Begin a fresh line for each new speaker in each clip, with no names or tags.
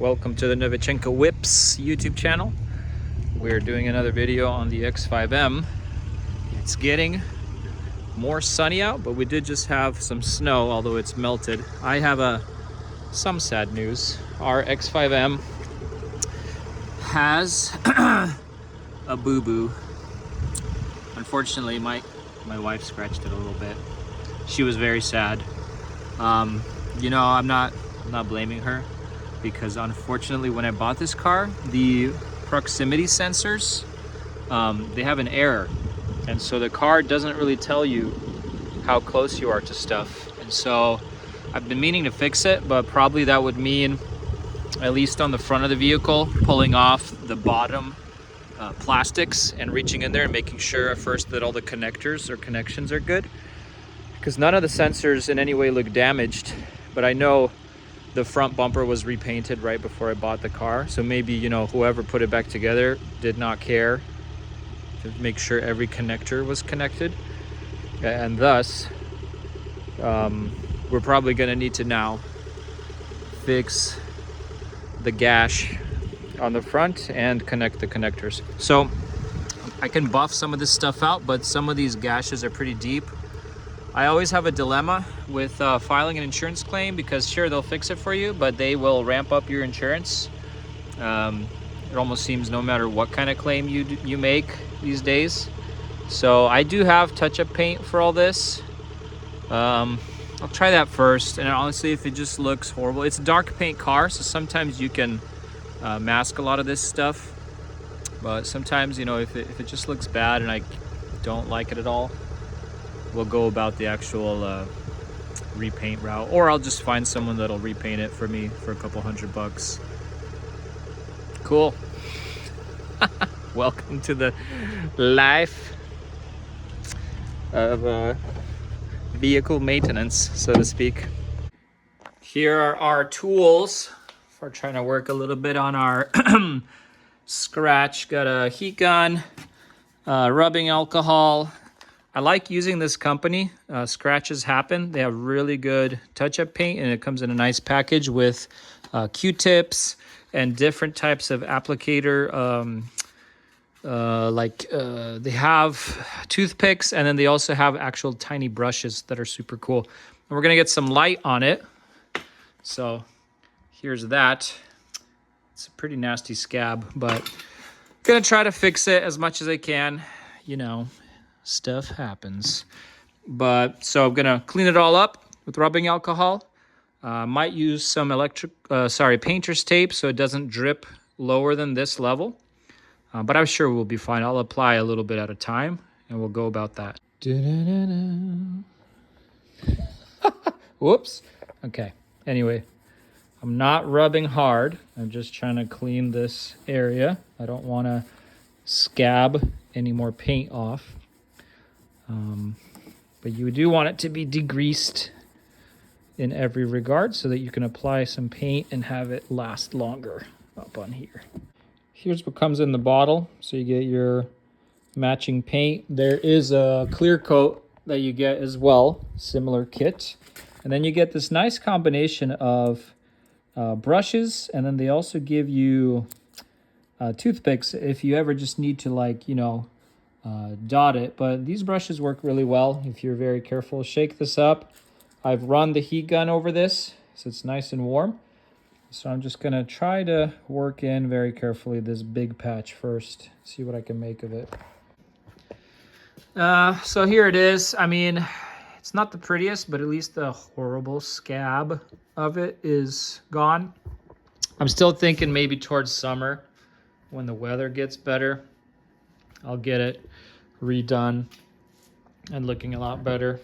Welcome to the Novichenko Whips YouTube channel. We're doing another video on the X5M. It's getting more sunny out, but we did just have some snow, although it's melted. I have some sad news. Our X5M has a boo-boo. Unfortunately, my wife scratched it a little bit. She was very sad. I'm not blaming her, because unfortunately when I bought this car, the proximity sensors, they have an error. And so the car doesn't really tell you how close you are to stuff. And so I've been meaning to fix it, but probably that would mean, at least on the front of the vehicle, pulling off the bottom plastics and reaching in there and making sure first that all the connectors or connections are good. Because none of the sensors in any way look damaged, but I know the front bumper was repainted right before I bought the car. So maybe, whoever put it back together did not care to make sure every connector was connected. And thus, we're probably gonna need to now fix the gash on the front and connect the connectors. So I can buff some of this stuff out, but some of these gashes are pretty deep. I always have a dilemma with filing an insurance claim, because sure, they'll fix it for you, but they will ramp up your insurance. It almost seems no matter what kind of claim you make these days. So I do have touch-up paint for all this. I'll try that first, and honestly, if it just looks horrible, it's a dark paint car, so sometimes you can mask a lot of this stuff. But sometimes, if it just looks bad and I don't like it at all, we'll go about the actual repaint route, or I'll just find someone that'll repaint it for me for a couple $100. Cool. Welcome to the life of vehicle maintenance, so to speak. Here are our tools for trying to work a little bit on our scratch. Got a heat gun, rubbing alcohol. I like using this company, Scratches Happen. They have really good touch-up paint, and it comes in a nice package with Q-tips and different types of applicator. They have toothpicks, and then they also have actual tiny brushes that are super cool. And we're gonna get some light on it. So here's that. It's a pretty nasty scab, but gonna try to fix it as much as I can. Stuff happens. But so I'm gonna clean it all up with rubbing alcohol. Might use some painter's tape so it doesn't drip lower than this level. But I'm sure we'll be fine. I'll apply a little bit at a time, and we'll go about that. Whoops. Okay. Anyway, I'm not rubbing hard. I'm just trying to clean this area. I don't want to scab any more paint off. But you do want it to be degreased in every regard so that you can apply some paint and have it last longer up on here. Here's what comes in the bottle. So you get your matching paint. There is a clear coat that you get as well, similar kit. And then you get this nice combination of brushes, and then they also give you toothpicks if you ever just need to dot it. But these brushes work really well if you're very careful. Shake this up. I've run the heat gun over this so it's nice and warm. So I'm just gonna try to work in very carefully this big patch first, see what I can make of it. So here it is. I mean, it's not the prettiest, but at least the horrible scab of it is gone. I'm still thinking maybe towards summer, when the weather gets better, I'll get it redone and looking a lot better.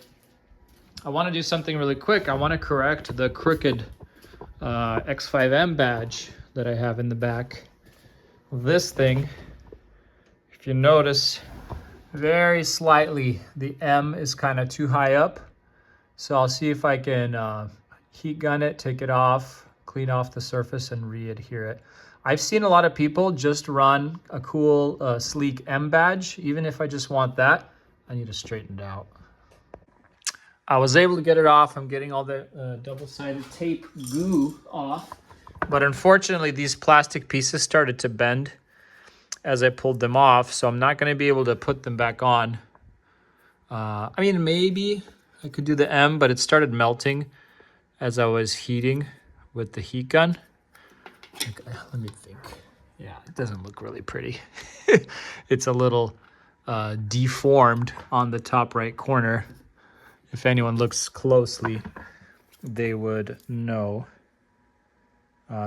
I want to do something really quick. I want to correct the crooked X5M badge that I have in the back. This thing, if you notice, very slightly, the M is kind of too high up. So I'll see if I can heat gun it, take it off, clean off the surface, and re-adhere it. I've seen a lot of people just run a cool, sleek M badge. Even if I just want that, I need to straighten it out. I was able to get it off. I'm getting all the double-sided tape goo off. But unfortunately, these plastic pieces started to bend as I pulled them off, so I'm not going to be able to put them back on. I mean, maybe I could do the M, but it started melting as I was heating with the heat gun. Let me think. Yeah, it doesn't look really pretty. It's a little deformed on the top right corner. If anyone looks closely, they would know.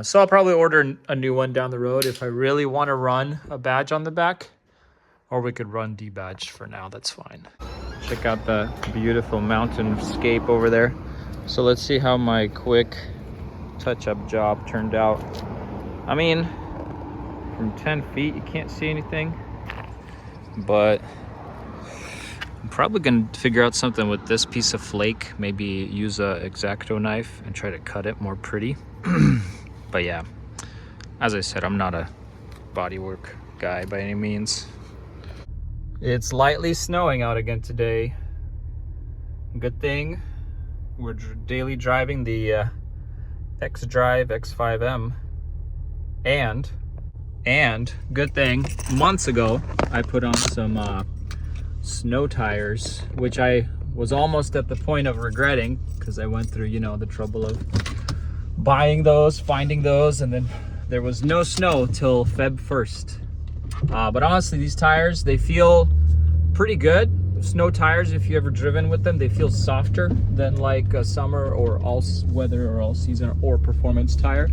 So I'll probably order a new one down the road if I really want to run a badge on the back, or we could run debadge for now. That's fine. Check out the beautiful mountainscape over there. So let's see how my quick touch-up job turned out. I mean, from 10 feet, you can't see anything, but I'm probably gonna figure out something with this piece of flake, maybe use a X-Acto knife and try to cut it more pretty. But yeah, as I said, I'm not a bodywork guy by any means. It's lightly snowing out again today. Good thing we're daily driving the X-Drive X5M. And good thing, months ago, I put on some snow tires, which I was almost at the point of regretting because I went through, you know, the trouble of buying those, finding those, and then there was no snow till Feb 1st. But honestly, these tires, they feel pretty good. Snow tires, if you ever driven with them, they feel softer than like a summer or all weather or all season or performance tire.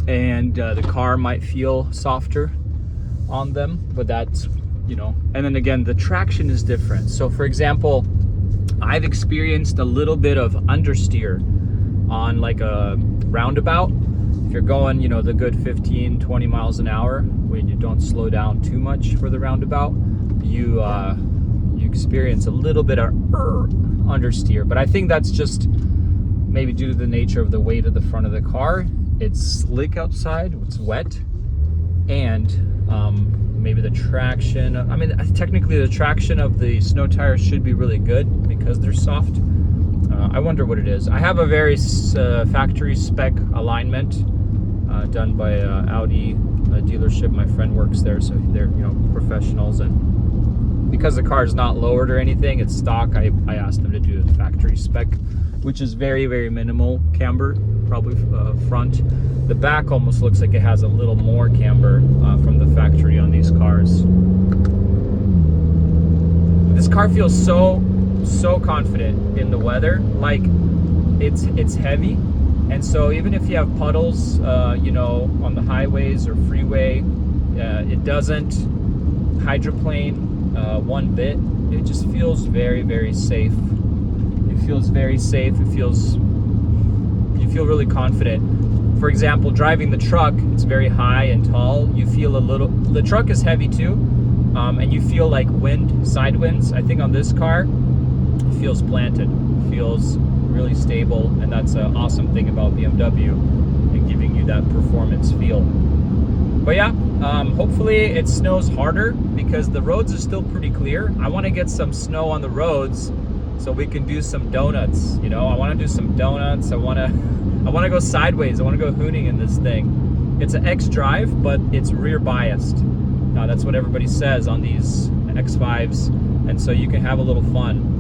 And the car might feel softer on them, but that's, you know, and then again, the traction is different. So for example, I've experienced a little bit of understeer on like a roundabout. If you're going, you know, the good 15, 20 miles an hour, when you don't slow down too much for the roundabout, you experience a little bit of understeer. But I think that's just maybe due to the nature of the weight of the front of the car. It's slick outside, it's wet, and maybe the traction, I mean, technically the traction of the snow tires should be really good because they're soft. I wonder what it is. I have a very factory spec alignment done by Audi dealership. My friend works there, so they're, you know, professionals, and because the car is not lowered or anything, it's stock, I asked them to do the factory spec, which is very, very minimal camber, probably front. The back almost looks like it has a little more camber from the factory on these cars. This car feels so confident in the weather, like it's heavy, and so even if you have puddles, you know, on the highways or freeway, it doesn't hydroplane one bit. It just feels very, very safe. It feels very safe. It feels, you feel really confident. For example, driving the truck, it's very high and tall. You feel a little, the truck is heavy too, and you feel like wind, side winds. I think on this car, it feels planted, it feels really stable, and that's an awesome thing about BMW and giving you that performance feel. But yeah, hopefully it snows harder because the roads are still pretty clear. I want to get some snow on the roads so we can do some donuts. You know, I want to do some donuts. I want to go sideways. I want to go hooning in this thing. It's an X-Drive, but it's rear biased. That's what everybody says on these X5s, and so you can have a little fun.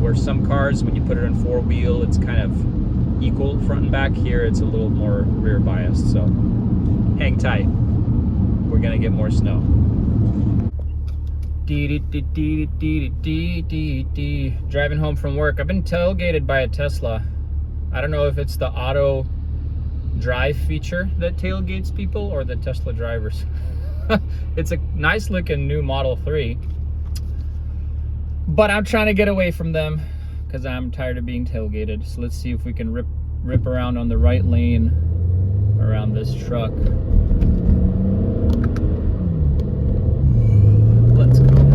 Where some cars, when you put it in four wheel, it's kind of equal front and back. Here it's a little more rear biased, so hang tight. We're gonna get more snow. Driving home from work. I've been tailgated by a Tesla. I don't know if it's the auto drive feature that tailgates people or the Tesla drivers. It's a nice looking new Model 3. But I'm trying to get away from them because I'm tired of being tailgated. So let's see if we can rip around on the right lane around this truck. Let's go.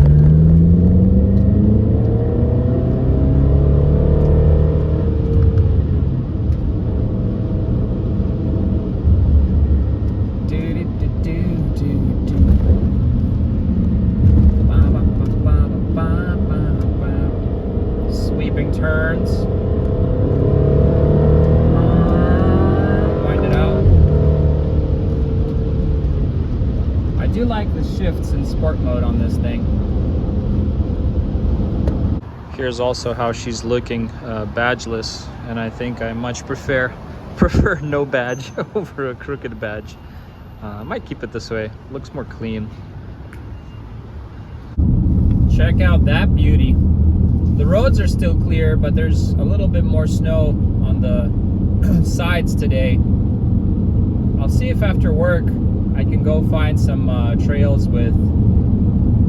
Sweeping turns. Wind it out. the shifts in sport mode on this thing. Here's also how she's looking badgeless, and I think I much prefer no badge over a crooked badge. I might keep it this way. Looks more clean. Check out that beauty. The roads are still clear, but there's a little bit more snow on the sides today. I'll see if after work I can go find some trails with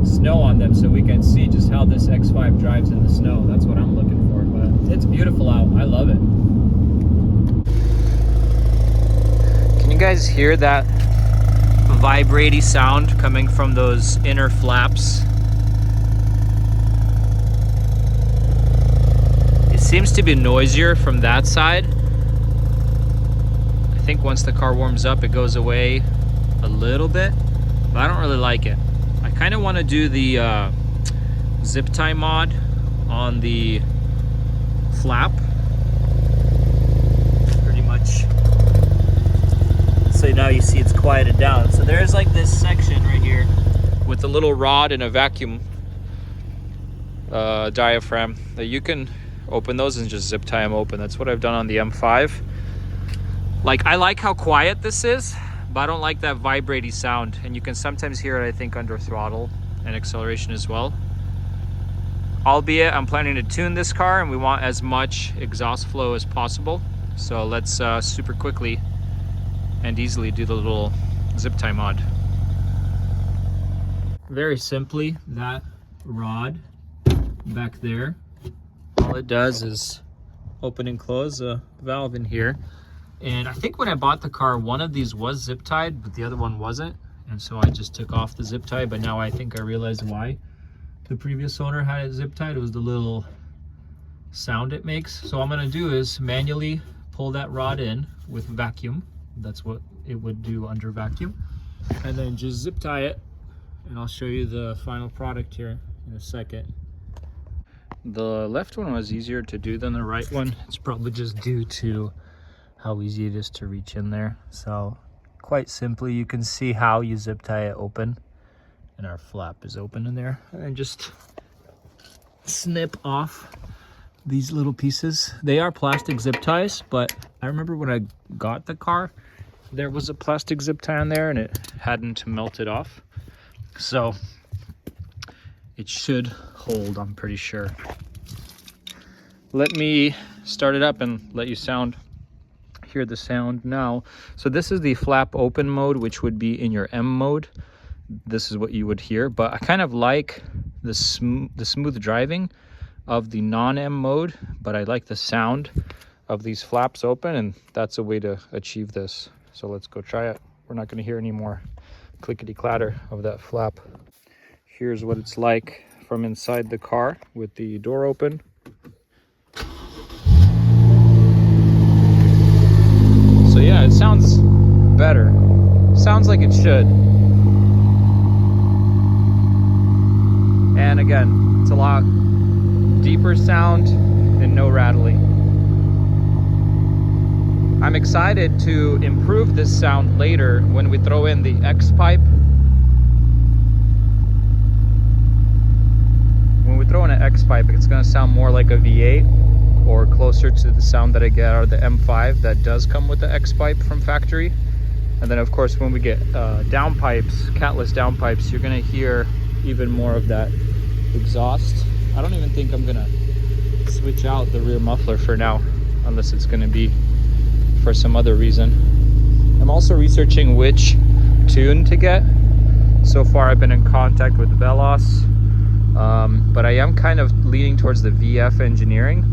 snow on them so we can see just how this X5 drives in the snow. That's what I'm looking for, but it's beautiful out. I love it. Can you guys hear that vibrating sound coming from those inner flaps? It seems to be noisier from that side. I think once the car warms up, it goes away a little bit, but I don't really like it. I kind of want to do the zip tie mod on the flap. Pretty much. So now you see it's quieted down. So there's like this section right here with a little rod and a vacuum diaphragm that you can open those and just zip tie them open. That's what I've done on the M5. Like, I like how quiet this is, but I don't like that vibrating sound, and you can sometimes hear it, I think, under throttle and acceleration as well. Albeit, I'm planning to tune this car, and we want as much exhaust flow as possible. So let's super quickly and easily do the little zip tie mod. Very simply, that rod back there, all it does is open and close a valve in here. And I think when I bought the car, one of these was zip tied, but the other one wasn't. And so I just took off the zip tie, but now I think I realize why the previous owner had it zip tied. It was the little sound it makes. So what I'm gonna do is manually pull that rod in with vacuum. That's what it would do under vacuum. And then just zip tie it. And I'll show you the final product here in a second. The left one was easier to do than the right one. It's probably just due to how easy it is to reach in there. So quite simply, you can see how you zip tie it open, and our flap is open in there, and then just snip off these little pieces. They are plastic zip ties, but I remember when I got the car, there was a plastic zip tie on there and it hadn't melted off. So it should hold, I'm pretty sure. Let me start it up and let you hear the sound now. So this is the flap open mode, which would be in your M mode. This is what you would hear, but I kind of like the smooth driving of the non-M mode, but I like the sound of these flaps open, and that's a way to achieve this. So let's go try it. We're not going to hear any more clickety clatter of that flap. Here's what it's like from inside the car with the door open. So yeah, it sounds better. Sounds like it should. And again, it's a lot deeper sound and no rattling. I'm excited to improve this sound later when we throw in the X-pipe. When we throw in an X-pipe, it's going to sound more like a V8 or closer to the sound that I get out of the M5 that does come with the X-pipe from factory. And then of course when we get downpipes, catless downpipes, you're going to hear even more of that exhaust. I don't even think I'm going to switch out the rear muffler for now, unless it's going to be for some other reason. I'm also researching which tune to get. So far I've been in contact with Veloz, but I am kind of leaning towards the VF engineering.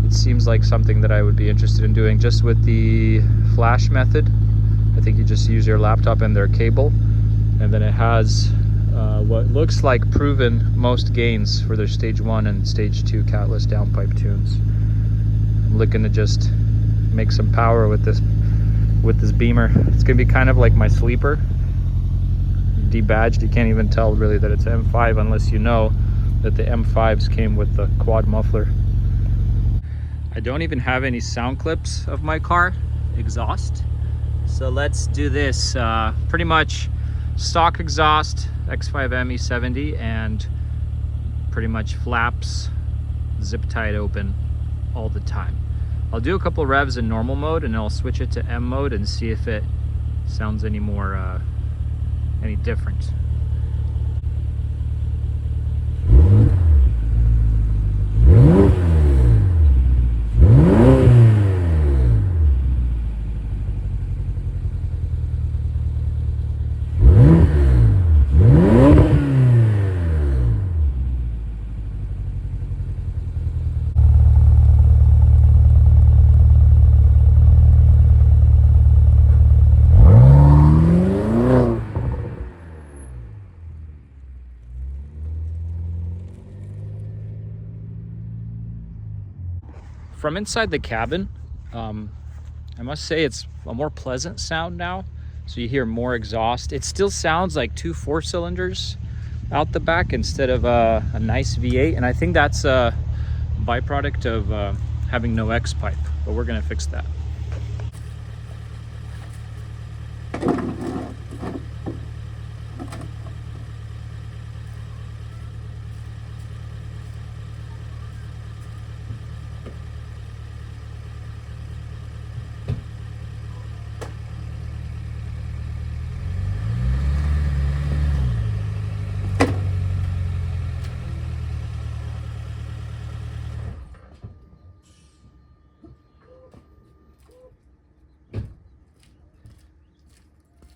It seems like something that I would be interested in doing, just with the flash method. I think you just use your laptop and their cable, and then it has what looks like proven most gains for their stage 1 and stage 2 catless downpipe tunes. I'm looking to just make some power with this Beamer. It's gonna be kind of like my sleeper, debadged. You can't even tell really that it's an M5 unless you know that the M5s came with the quad muffler. I don't even have any sound clips of my car exhaust, so let's do this. Pretty much stock exhaust, X5M E70, and pretty much flaps zip tied open all the time. I'll do a couple revs in normal mode and I'll switch it to M mode and see if it sounds any more any different. From inside the cabin, I must say it's a more pleasant sound now. So you hear more exhaust. It still sounds like 2 4-cylinders out the back instead of a nice V8. And I think that's a byproduct of having no X-pipe, but we're gonna fix that.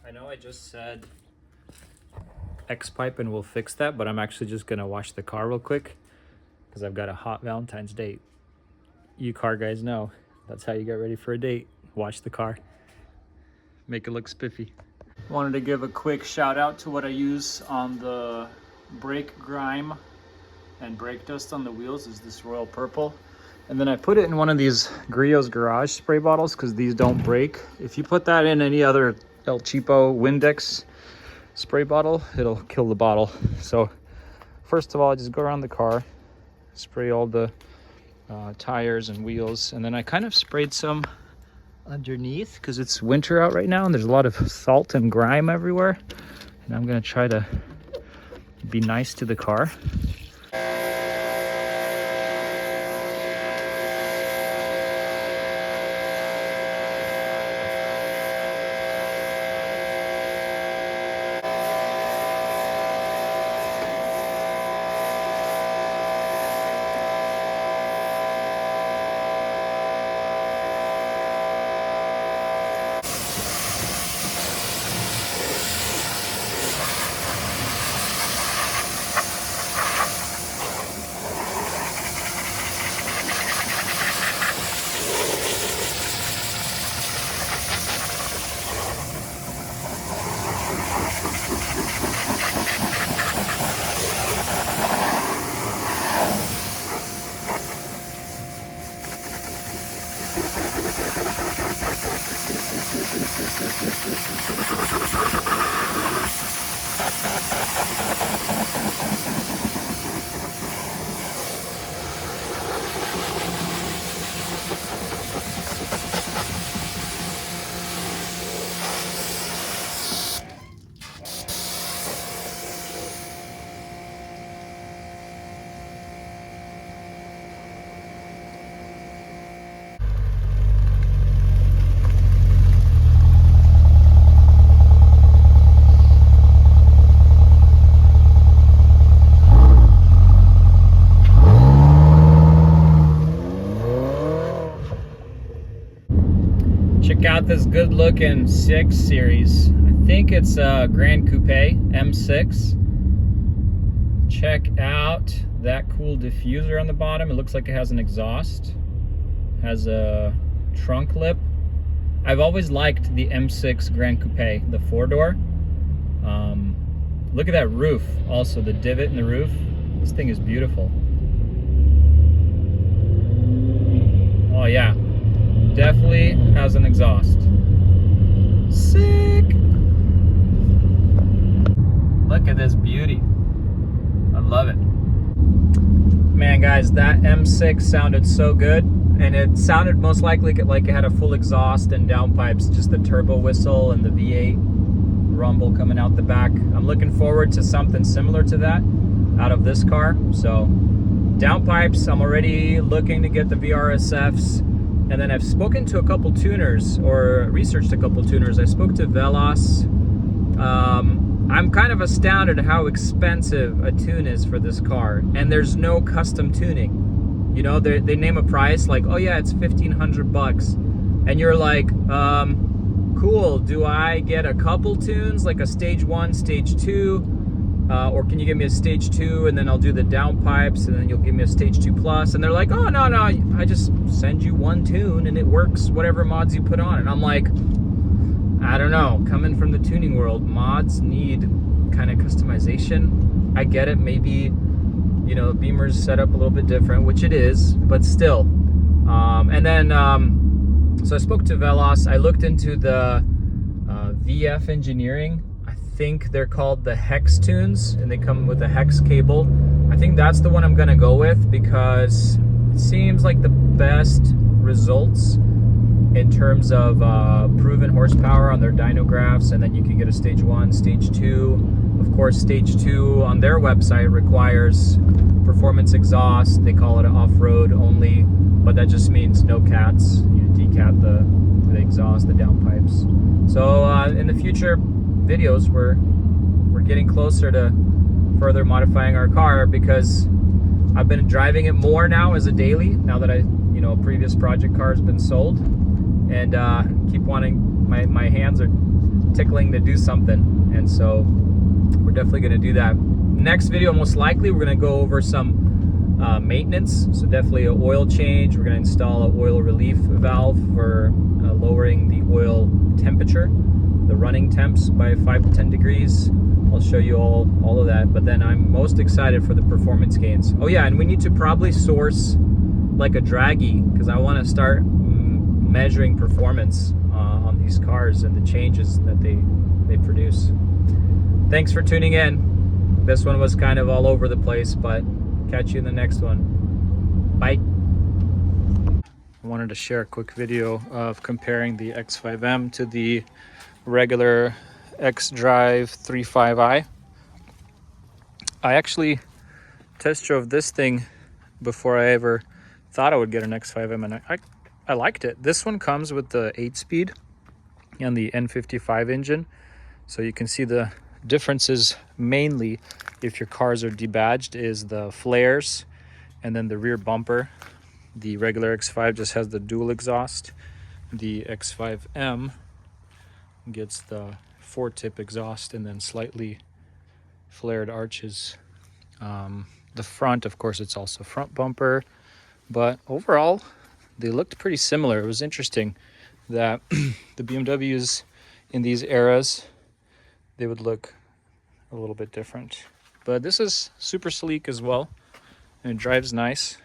I know I just said X-pipe and we'll fix that, but I'm actually just gonna wash the car real quick because I've got a hot Valentine's date. You car guys know that's how you get ready for a date. Wash the car, make it look spiffy. Wanted to give a quick shout out to what I use on the brake grime and brake dust on the wheels is this royal purple. And then I put it in one of these Griot's Garage spray bottles because these don't break. If you put that in any other El Cheapo Windex spray bottle, it'll kill the bottle. So first of all, I just go around the car, spray all the tires and wheels, and then I kind of sprayed some underneath because it's winter out right now and there's a lot of salt and grime everywhere. And I'm gonna try to be nice to the car. Check out this good looking 6 Series. I think it's a Grand Coupe M6. Check out that cool diffuser on the bottom. It looks like it has an exhaust. Has a trunk lip. I've always liked the M6 Grand Coupe, the 4-door. Look at that roof. Also, the divot in the roof. This thing is beautiful. Oh yeah. Definitely has an exhaust. Sick! Look at this beauty. I love it. Man, guys, that M6 sounded so good. And it sounded most likely like it had a full exhaust and downpipes, just the turbo whistle and the V8. rumble coming out the back. I'm looking forward to something similar to that out of this car. So downpipes, I'm already looking to get the VRSFs. And then I've spoken to a couple tuners, or researched a couple tuners. I spoke to Veloz. I'm kind of astounded at how expensive a tune is for this car, and there's no custom tuning. You know, they name a price like, oh yeah, it's $1,500, and you're like, cool. Do I get a couple tunes, like a stage 1, stage 2, or can you give me a stage 2 and then I'll do the downpipes and then you'll give me a stage 2 plus? And they're like, oh no, I just send you one tune and it works whatever mods you put on. And I'm like, I don't know, coming from the tuning world, mods need kind of customization. I get it, maybe, you know, Beamer's set up a little bit different, which it is, but still. And then, so I spoke to Veloz. I looked into the VF Engineering. I think they're called the Hex tunes, and they come with a Hex cable. I think that's the one I'm gonna go with because it seems like the best results in terms of proven horsepower on their dynographs, and then you can get a stage 1, stage 2. Of course, stage 2 on their website requires performance exhaust. They call it an off-road only, but that just means no cats. You decat the exhaust, the downpipes. So in the future videos, we're getting closer to further modifying our car, because I've been driving it more now as a daily, now that a previous project car has been sold, and keep wanting, my hands are tickling to do something, and so we're definitely going to do that. Next video, most likely, we're going to go over some maintenance, so definitely an oil change. We're going to install an oil relief valve for lowering the oil temperature, the running temps, by 5 to 10 degrees. I'll show you all of that, but then I'm most excited for the performance gains. Oh yeah, and we need to probably source like a draggy, because I want to start measuring performance on these cars and the changes that they produce. Thanks for tuning in. This one was kind of all over the place, but catch you in the next one. Bye. I wanted to share a quick video of comparing the X5M to the regular X-Drive 35i. I actually test drove this thing before I ever thought I would get an X5M, and I liked it. This one comes with the 8-speed and the N55 engine, so you can see the differences mainly, if your cars are debadged, is the flares and then the rear bumper. The regular X5 just has the dual exhaust. The X5M gets the 4-tip exhaust and then slightly flared arches. The front, of course, it's also front bumper, but overall they looked pretty similar. It was interesting that the BMWs in these eras, they would look a little bit different, but this is super sleek as well, and it drives nice.